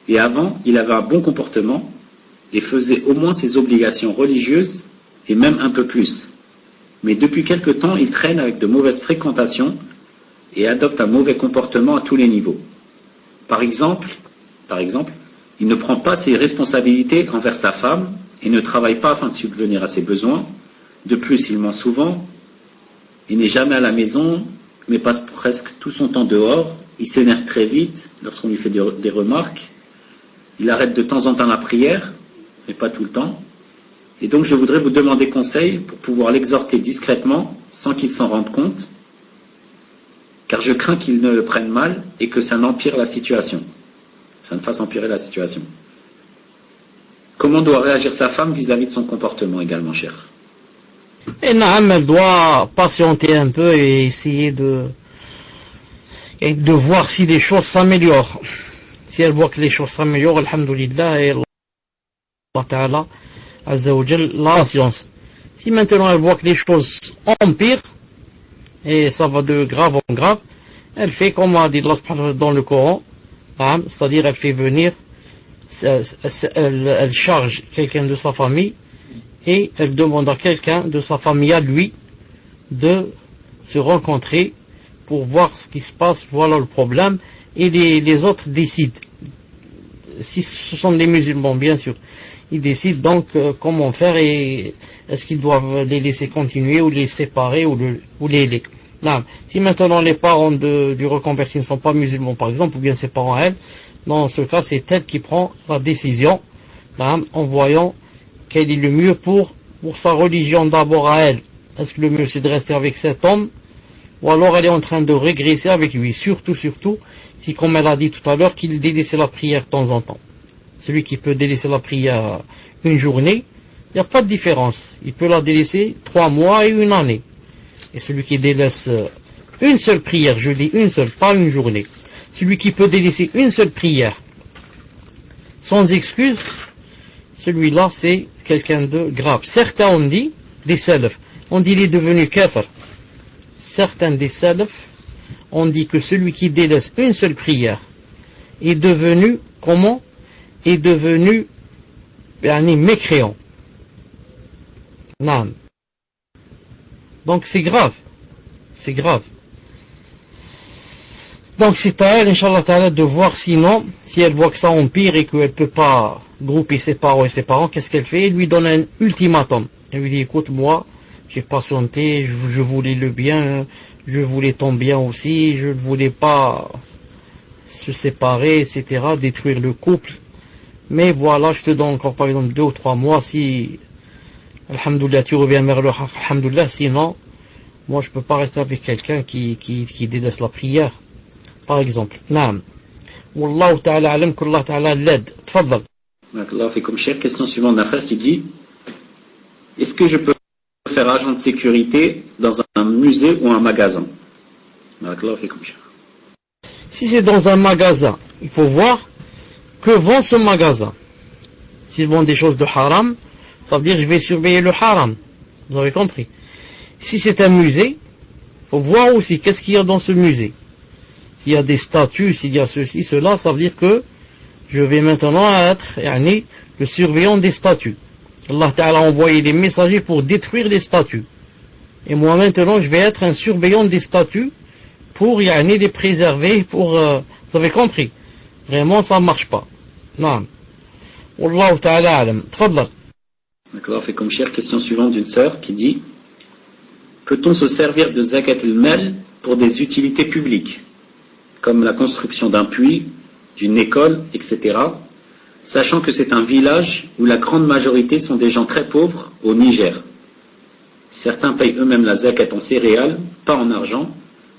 et avant il avait un bon comportement et faisait au moins ses obligations religieuses et même un peu plus. Mais depuis quelque temps il traîne avec de mauvaises fréquentations et adopte un mauvais comportement à tous les niveaux. Par exemple, il ne prend pas ses responsabilités envers sa femme et ne travaille pas afin de subvenir à ses besoins. De plus, il ment souvent, il n'est jamais à la maison, mais passe presque tout son temps dehors, il s'énerve très vite lorsqu'on lui fait des remarques, il arrête de temps en temps la prière, mais pas tout le temps. Et donc je voudrais vous demander conseil pour pouvoir l'exhorter discrètement, sans qu'il s'en rende compte, car je crains qu'il ne le prenne mal et que ça n'empire la situation. Ça ne fasse empirer la situation. Comment doit réagir sa femme vis-à-vis de son comportement également, cher? Et Naam, elle doit patienter un peu et essayer de voir si les choses s'améliorent. Si elle voit que les choses s'améliorent, alhamdoulilah, et Allah Ta'ala, Azza wa Jal, la science. Si maintenant elle voit que les choses empirent, et ça va de grave en grave, elle fait comme a dit Allah dans le Coran, c'est-à-dire elle fait venir, elle charge quelqu'un de sa famille et elle demande à quelqu'un de sa famille à lui de se rencontrer pour voir ce qui se passe, voilà le problème, et les autres décident. Si ce sont des musulmans, bien sûr, ils décident donc comment faire et est-ce qu'ils doivent les laisser continuer ou les séparer ou les. Non. Si maintenant les parents du reconverti ne sont pas musulmans par exemple, ou bien ses parents à elle, dans ce cas c'est elle qui prend la décision en voyant quel est le mieux pour sa religion d'abord à elle. Est-ce que le mieux c'est de rester avec cet homme ou alors elle est en train de régresser avec lui, surtout si comme elle a dit tout à l'heure qu'il délaisse la prière de temps en temps. Celui qui peut délaisser la prière une journée, il n'y a pas de différence, il peut la délaisser 3 mois et une année. Et celui qui délaisse une seule prière, je dis une seule, pas une journée, celui qui peut délaisser une seule prière sans excuse, celui-là c'est quelqu'un de grave. Certains ont dit, des salaf, on dit il est devenu kafir. Certains des salaf ont dit que celui qui délaisse une seule prière est devenu, comment? Est devenu mécréant. Non. Donc c'est grave. C'est grave. Donc c'est à elle, Inch'Allah Ta'ala, de voir sinon, si elle voit que ça empire et qu'elle ne peut pas grouper ses parents et ses parents, qu'est-ce qu'elle fait? Elle lui donne un ultimatum. Elle lui dit, écoute, moi, j'ai patienté, je voulais le bien, je voulais ton bien aussi, je ne voulais pas se séparer, etc., détruire le couple. Mais voilà, je te donne encore par exemple 2 ou 3 mois, si, alhamdoulilah, tu reviens vers le haq, alhamdoulilah, sinon, moi je peux pas rester avec quelqu'un qui délaisse la prière, par exemple. Naam. Wallahu ta'ala alam, qu'Allah ta'ala l'aide. Tfaddal. Allah fait comme cher. Question suivante d'un frère qui dit: est-ce que je peux faire agent de sécurité dans un musée ou un magasin? Allah fait comme cher. Si c'est dans un magasin, il faut voir que vend ce magasin. S'ils vendent des choses de haram, ça veut dire que je vais surveiller le haram. Vous avez compris? Si c'est un musée, il faut voir aussi qu'est-ce qu'il y a dans ce musée. S'il y a des statues, s'il y a ceci, cela, ça veut dire que je vais maintenant être le surveillant des statues. Allah Ta'ala a envoyé des messagers pour détruire les statues. Et moi maintenant, je vais être un surveillant des statues pour les préserver, pour... vous avez compris? Vraiment, ça ne marche pas. Non. Wallahu Ta'ala alam. Tfadlal. D'accord, fait comme cher. Question suivante d'une sœur qui dit: peut-on se servir de zakat al-mal pour des utilités publiques, comme la construction d'un puits, d'une école, etc., sachant que c'est un village où la grande majorité sont des gens très pauvres au Niger. Certains payent eux-mêmes la zakat en céréales, pas en argent,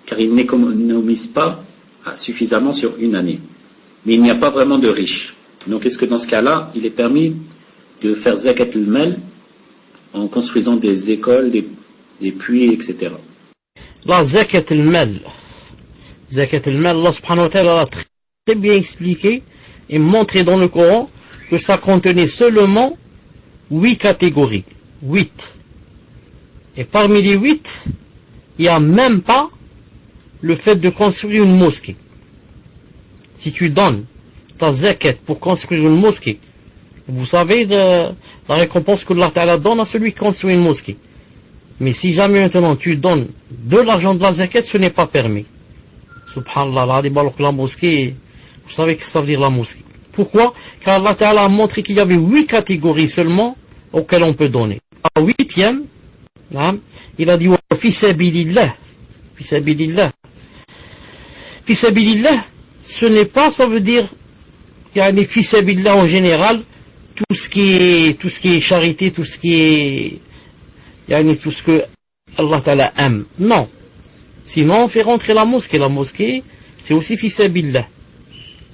car ils n'économisent pas suffisamment sur une année. Mais il n'y a pas vraiment de riches. Donc est-ce que dans ce cas-là, il est permis de faire zakat al-mal en construisant des écoles, des puits, etc. La zakat al-mal, Zakat al-mal, Allah subhanahu wa ta'ala a très bien expliqué et montré dans le Coran que ça contenait seulement 8 catégories. 8. Et parmi les 8, il n'y a même pas le fait de construire une mosquée. Si tu donnes ta zakat pour construire une mosquée, vous savez la récompense que Allah Ta'ala donne à celui qui construit une mosquée. Mais si jamais maintenant tu donnes de l'argent de la zakat, ce n'est pas permis. Subhanallah, la mosquée, vous savez ce que ça veut dire la mosquée. Pourquoi? Car Allah Ta'ala a montré qu'il y avait 8 catégories seulement auxquelles on peut donner. À 8e, il a dit fi sabilillah. Fi sabilillah. Fi sabilillah, ce n'est pas, ça veut dire, il y a des fi sabilillah en général, tout ce qui est charité, tout ce que Allah Ta'ala aime. Non. Sinon, on fait rentrer la mosquée. La mosquée, c'est aussi fi sabilillah.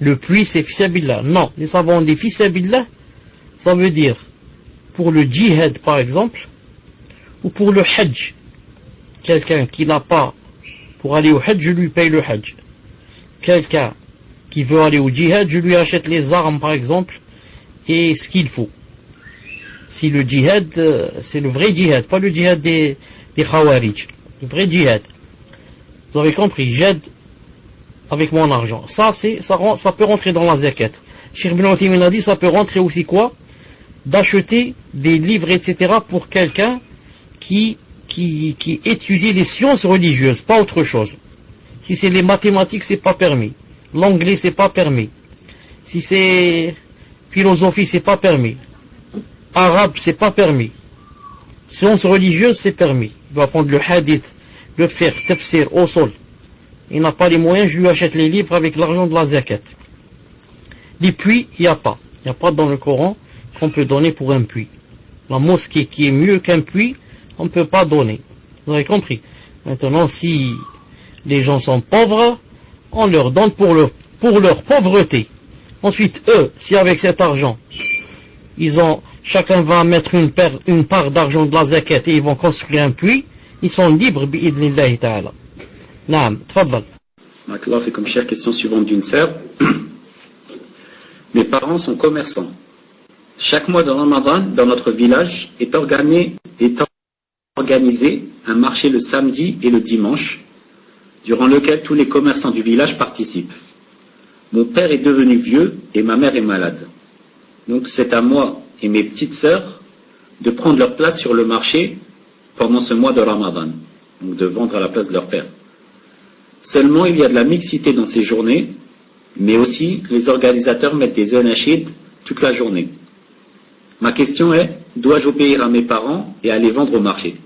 Le puits, c'est fi sabilillah. Non. Les savants dit fi sabilillah, ça veut dire pour le djihad, par exemple, ou pour le hajj. Quelqu'un qui n'a pas pour aller au hajj, je lui paye le hajj. Quelqu'un qui veut aller au djihad, je lui achète les armes, par exemple, et ce qu'il faut. Si le djihad, c'est le vrai djihad, pas le djihad des khawarij, le vrai djihad. Vous avez compris, j'aide avec mon argent. Ça peut rentrer dans la zakat. Cheikh Ibn Uthaymin a dit, ça peut rentrer aussi quoi? D'acheter des livres, etc. pour quelqu'un qui étudie les sciences religieuses, pas autre chose. Si c'est les mathématiques, c'est pas permis. L'anglais, c'est pas permis. Si c'est philosophie, c'est pas permis. Arabe, c'est pas permis. Sciences religieuses, c'est permis. Il doit prendre le hadith, le fiqh, tafsir, usul. Il n'a pas les moyens, je lui achète les livres avec l'argent de la zakat. Les puits, il n'y a pas. Il n'y a pas dans le Coran qu'on peut donner pour un puits. La mosquée qui est mieux qu'un puits, on ne peut pas donner. Vous avez compris? Maintenant, si les gens sont pauvres, on leur donne pour leur pauvreté. Ensuite, eux, si avec cet argent, chacun va mettre une part d'argent de la zakat et ils vont construire un puits, ils sont libres, bi'idnillahi ta'ala. Naam, tfaddal. Maintenant, c'est comme chère question suivante d'une sœur. Mes parents sont commerçants. Chaque mois de Ramadan, dans notre village, est organisé un marché le samedi et le dimanche, durant lequel tous les commerçants du village participent. Mon père est devenu vieux et ma mère est malade. Donc c'est à moi et mes petites sœurs de prendre leur place sur le marché pendant ce mois de Ramadan, donc de vendre à la place de leur père. Seulement, il y a de la mixité dans ces journées, mais aussi les organisateurs mettent des anachid toute la journée. Ma question est, dois-je obéir à mes parents et aller vendre au marché?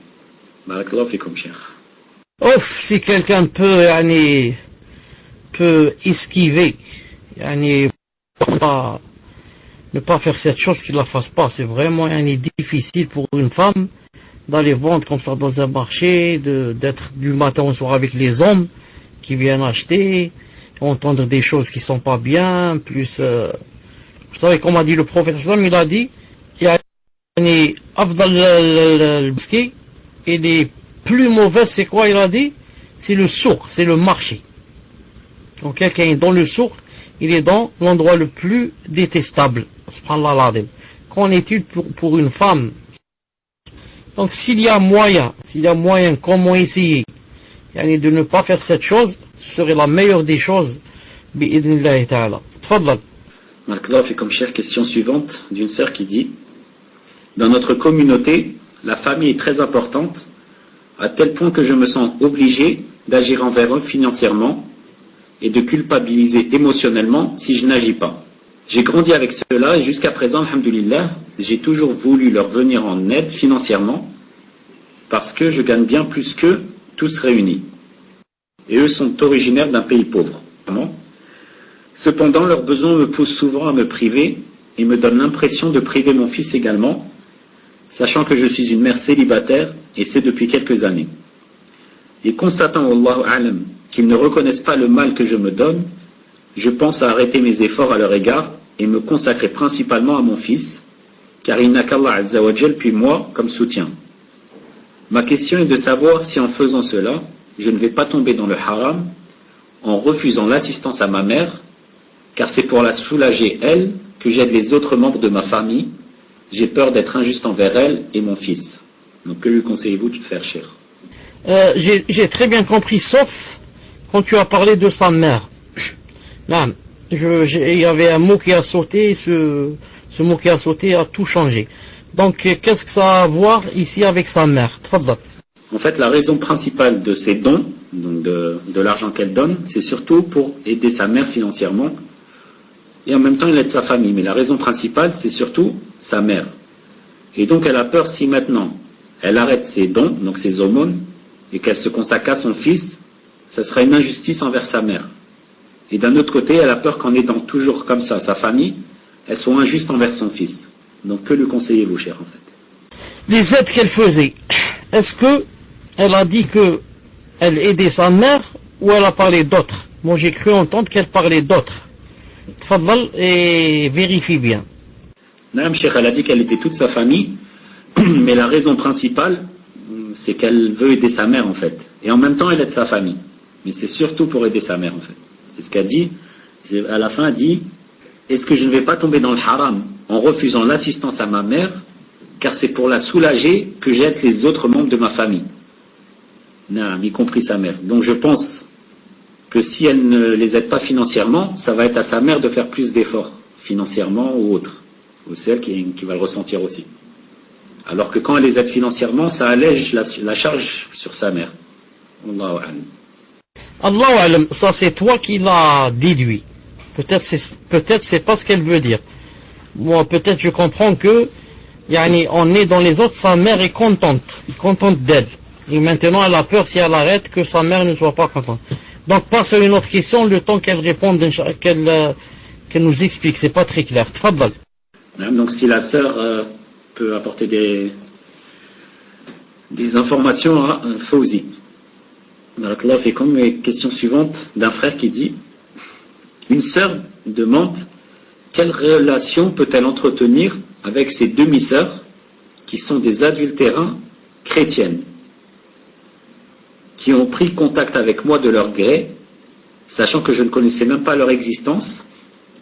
Barakallahu fikum, cher. Si quelqu'un peut esquiver, ne pas faire cette chose, qu'il ne la fasse pas. C'est vraiment difficile pour une femme d'aller vendre comme ça dans un marché, d'être du matin au soir avec les hommes qui viennent acheter, entendre des choses qui ne sont pas bien, plus... vous savez, comme a dit le prophète, il a dit, il y a afdal al-bouski, et les plus mauvaises, c'est quoi il a dit? C'est le souk, c'est le marché. Donc quelqu'un est dans le souk, il est dans l'endroit le plus détestable. Subhanallah al-azim. Qu'en est-il pour une femme? Donc s'il y a moyen, comment essayer de ne pas faire cette chose, ce serait la meilleure des choses. Bi'idnillahi ta'ala. Tfaddal. Marc-Lauf est comme chère question suivante d'une sœur qui dit: dans notre communauté, la famille est très importante, à tel point que je me sens obligé d'agir envers eux financièrement et de culpabiliser émotionnellement si je n'agis pas. J'ai grandi avec cela et jusqu'à présent, alhamdulillah, j'ai toujours voulu leur venir en aide financièrement parce que je gagne bien plus qu'eux tous réunis. Et eux sont originaires d'un pays pauvre. Cependant, leurs besoins me poussent souvent à me priver et me donnent l'impression de priver mon fils également, sachant que je suis une mère célibataire et c'est depuis quelques années. Et constatant, Wallahu a'lam, qu'ils ne reconnaissent pas le mal que je me donne, je pense à arrêter mes efforts à leur égard et me consacrer principalement à mon fils, car il n'a qu'Allah Azza wa Jal puis moi comme soutien. Ma question est de savoir si en faisant cela, je ne vais pas tomber dans le haram, en refusant l'assistance à ma mère, car c'est pour la soulager, elle, que j'aide les autres membres de ma famille. J'ai peur d'être injuste envers elle et mon fils. Donc que lui conseillez-vous de faire, cher? J'ai très bien compris, sauf quand tu as parlé de sa mère. Non, il y avait un mot qui a sauté, ce mot qui a sauté a tout changé. Donc qu'est-ce que ça a à voir ici avec sa mère? Tfadal. En fait, la raison principale de ces dons, donc de l'argent qu'elle donne, c'est surtout pour aider sa mère financièrement, et en même temps elle aide sa famille. Mais la raison principale, c'est surtout sa mère. Et donc elle a peur, si maintenant elle arrête ses dons, donc ses aumônes, et qu'elle se consacre à son fils, ce sera une injustice envers sa mère. Et d'un autre côté, elle a peur qu'en aidant toujours comme ça sa famille, elle soit injuste envers son fils. Donc que lui conseillez-vous, cher, en fait? Les aides qu'elle faisait, est-ce que elle a dit que elle aidait sa mère ou elle a parlé d'autres? Moi j'ai cru entendre qu'elle parlait d'autres. Tfadal et vérifie bien. Madame Cheikh, elle a dit qu'elle était toute sa famille, mais la raison principale, c'est qu'elle veut aider sa mère en fait. Et en même temps, elle aide sa famille. Mais c'est surtout pour aider sa mère en fait. C'est ce qu'elle dit. À la fin, elle dit, est-ce que je ne vais pas tomber dans le haram en refusant l'assistance à ma mère, car c'est pour la soulager que j'aide les autres membres de ma famille, y compris sa mère. Donc je pense que si elle ne les aide pas financièrement, ça va être à sa mère de faire plus d'efforts, financièrement ou autre. Ou c'est elle qui va le ressentir aussi. Alors que quand elle les aide financièrement, ça allège la charge sur sa mère. Allahu a'lam. Allahu a'lam, ça c'est toi qui l'as déduit. Peut-être c'est pas ce qu'elle veut dire. Moi peut-être je comprends que on est dans les autres, sa mère est contente d'elle. Et maintenant elle a peur si elle arrête que sa mère ne soit pas contente. Donc passe sur une autre question, le temps qu'elle réponde, qu'elle nous explique, c'est pas très clair. Tfadal. Donc si la sœur peut apporter des informations à Fawzi. Barakallahu fikum. Et question suivante d'un frère qui dit, une sœur demande quelle relation peut-elle entretenir avec ses demi-sœurs qui sont des adultérins chrétiennes, qui ont pris contact avec moi de leur gré, sachant que je ne connaissais même pas leur existence,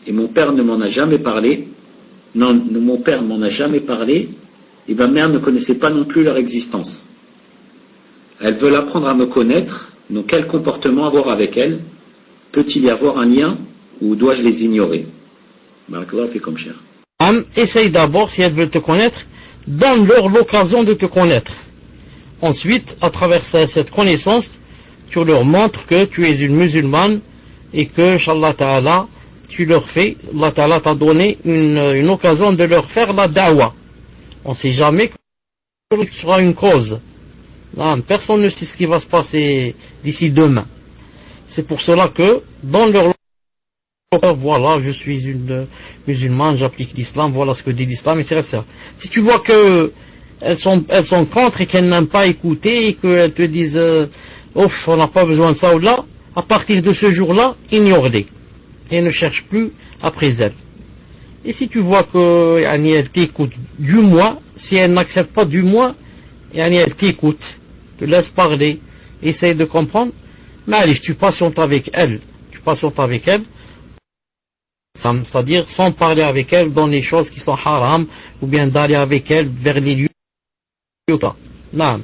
et mon père ne m'en a jamais parlé. Non, mon père m'en a jamais parlé, et ma mère ne connaissait pas non plus leur existence. Elles veulent apprendre à me connaître, donc quel comportement avoir avec elles? Peut-il y avoir un lien ou dois-je les ignorer? Barakallahu fikum, cher. Essaye d'abord, si elles veulent te connaître, donne-leur l'occasion de te connaître. Ensuite, à travers cette connaissance, tu leur montres que tu es une musulmane et que, Inch'Allah Ta'ala, tu leur fais, Allah Ta'ala t'a donné une occasion de leur faire la da'wa. On ne sait jamais que ce sera une cause. Non, personne ne sait ce qui va se passer d'ici demain. C'est pour cela que, dans leur voilà, je suis une musulmane, j'applique l'islam, voilà ce que dit l'islam, etc. Si tu vois que elles sont contre et qu'elles n'aiment pas écouter et qu'elles te disent ouf, on n'a pas besoin de ça ou de là, à partir de ce jour-là, ignore-les et ne cherche plus après elles. Et si tu vois que elle t'écoute du moins, si elle n'accepte pas du moins, elle t'écoute, te laisse parler, essaye de comprendre, mais allez, tu patientes avec elle, c'est-à-dire sans parler avec elle dans les choses qui sont haram, ou bien d'aller avec elle vers les lieux. Non.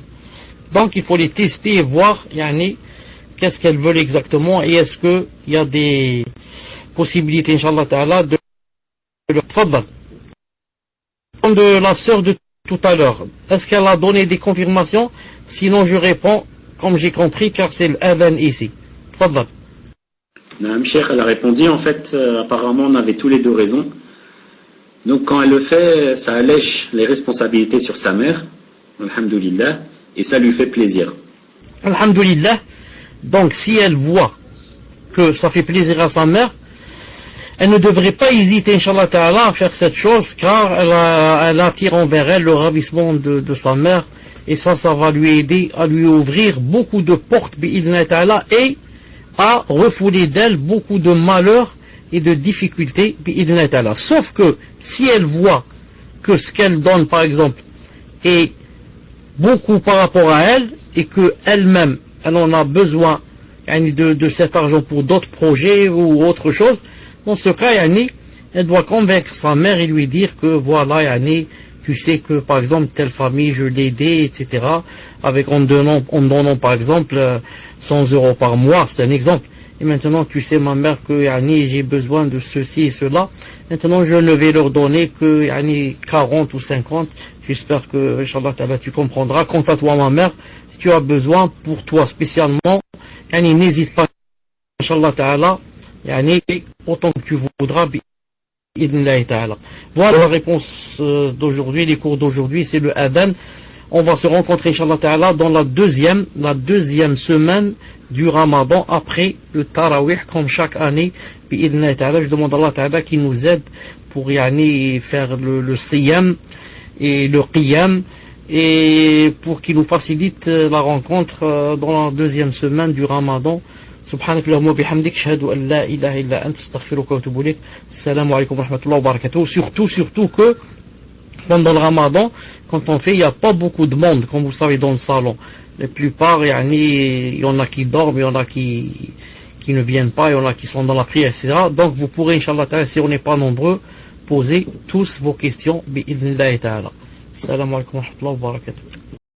Donc il faut les tester et voir qu'est-ce qu'elles veulent exactement, et est-ce qu'il y a des possibilités, Inch'Allah Ta'ala, de leur tfadal. De la sœur de tout à l'heure, est-ce qu'elle a donné des confirmations? Sinon je réponds comme j'ai compris, car c'est l'adhan ici. Tfadal. Madame Cheikh, elle a répondu, en fait, apparemment on avait tous les deux raison. Donc quand elle le fait, ça allège les responsabilités sur sa mère, alhamdoulilah, et ça lui fait plaisir. Alhamdoulilah. Donc si elle voit que ça fait plaisir à sa mère, elle ne devrait pas hésiter, Inch'Allah Ta'ala, à faire cette chose, car elle attire envers elle le ravissement de sa mère, et ça va lui aider à lui ouvrir beaucoup de portes, bi'idhnillah Ta'ala, et à refouler d'elle beaucoup de malheurs et de difficultés, bi'idhnillah Ta'ala. Sauf que si elle voit que ce qu'elle donne, par exemple, est beaucoup par rapport à elle, et qu'elle-même, elle en a besoin de cet argent pour d'autres projets ou autre chose, dans ce cas, elle doit convaincre sa mère et lui dire que voilà, tu sais que par exemple telle famille je l'ai aidé, etc. Avec en donnant par exemple 100 € par mois, c'est un exemple. Et maintenant tu sais ma mère que j'ai besoin de ceci et cela. Maintenant je ne vais leur donner que 40 ou 50. J'espère que Inch'Allah tu comprendras. Quant à toi ma mère, si tu as besoin pour toi spécialement, n'hésite pas Inch'Allah ta'ala, autant que tu voudras. Voilà la réponse d'aujourd'hui, les cours d'aujourd'hui, c'est le Adhan. On va se rencontrer Inch'Allah ta'ala dans la deuxième semaine du Ramadan après le Tarawih comme chaque année. Je demande à Allah ta'ala qui nous aide pour faire le Siyam et le Qiyam et pour qu'il nous facilite la rencontre dans la deuxième semaine du Ramadan. سبحانك اللهم وبحمدك أشهد أن لا إله إلا أنت أستغفرك وأتوب إليك السلام عليكم ورحمة الله وبركاته. Surtout que pendant le Ramadan, quand on fait, il n'y a pas beaucoup de monde, comme vous savez, dans le salon. La plupart, il y en a qui dorment, il y en a qui ne viennent pas, il y en a qui sont dans la prière, etc. Donc vous pourrez, Inch'Allah ta'ala, si on n'est pas nombreux, poser tous vos questions, bi'idhnillahi ta'ala. Assalamu alaikum wa rahmatullahi wa barakatuh.